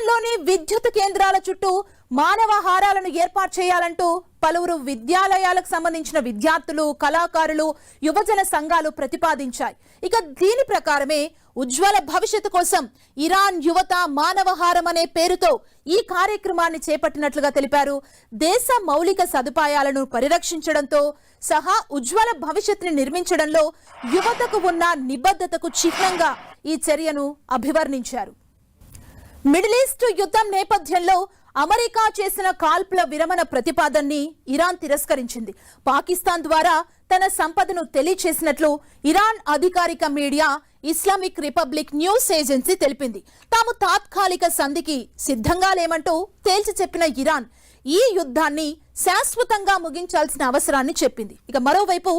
దేశంలోని విద్యుత్ కేంద్రాల చుట్టూ మానవహారాలను ఏర్పాటు చేయాలంటూ పలువురు విద్యాలయాలకు సంబంధించిన విద్యార్థులు, కళాకారులు, యువజన సంఘాలు ప్రతిపాదించాయి. ఇక దీని ప్రకారమే ఉజ్వల భవిష్యత్తు కోసం ఇరాన్ యువత మానవహారం అనే పేరుతో ఈ కార్యక్రమాన్ని చేపట్టినట్లుగా తెలిపారు. దేశ మౌలిక సదుపాయాలను పరిరక్షించడంతో సహా ఉజ్వల భవిష్యత్తుని నిర్మించడంలో యువతకు ఉన్న నిబద్ధతకు చిహ్నంగా ఈ చర్యను అభివర్ణించారు. మిడిల్ ఈస్ట్ యుద్ధం నేపథ్యంలో అమెరికా చేసిన కాల్పుల విరమణ ప్రతిపాదనని ఇరాన్ తిరస్కరించింది. పాకిస్తాన్ ద్వారా తన సంపదను తెలియచేసినట్లు ఇరాన్ అధికారిక media Islamic republic news agency తెలిపింది. తాము తాత్కాలిక సంధికి సిద్ధంగా లేమంటూ తేల్చి చెప్పిన ఇరాన్ ఈ యుద్ధాన్ని శాశ్వతంగా ముగించాల్సిన అవసరాన్ని చెప్పింది. ఇక మరోవైపు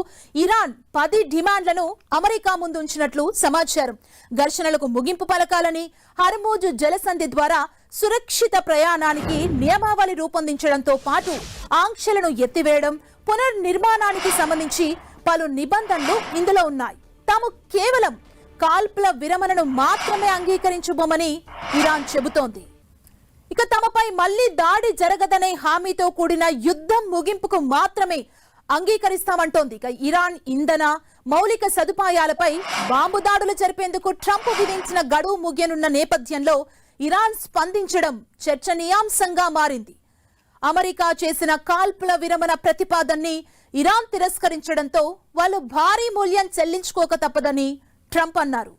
ఇరాన్ 10 డిమాండ్లను అమెరికా ముందు ఉంచినట్లు సమాచారం. ఘర్షణలకు ముగింపు పలకాలని, హర్మూజ్ జలసంధి ద్వారా సురక్షిత ప్రయాణానికి నియమావళి రూపొందించడంతో పాటు ఆంక్షలను ఎత్తివేయడం, పునర్నిర్మాణానికి సంబంధించి పలు నిబంధనలు ఇందులో ఉన్నాయి. తాము కేవలం కాల్పుల విరమణను మాత్రమే అంగీకరించబోమని ఇరాన్ చెబుతోంది. ఇక తమపై మళ్లీ దాడి జరగదనే హామీతో కూడిన యుద్ధం ముగింపుకు మాత్రమే అంగీకరిస్తామంటోంది. ఇక ఇరాన్ ఇంధన మౌలిక సదుపాయాలపై బాంబు దాడులు జరిపేందుకు ట్రంప్ విధించిన గడువు ముగియనున్న నేపథ్యంలో ఇరాన్ స్పందించడం చర్చనీయాంశంగా మారింది. అమెరికా చేసిన కాల్పుల విరమణ ప్రతిపాదనని ఇరాన్ తిరస్కరించడంతో వాళ్ళు భారీ మూల్యం చెల్లించుకోక తప్పదని ట్రంప్ అన్నారు.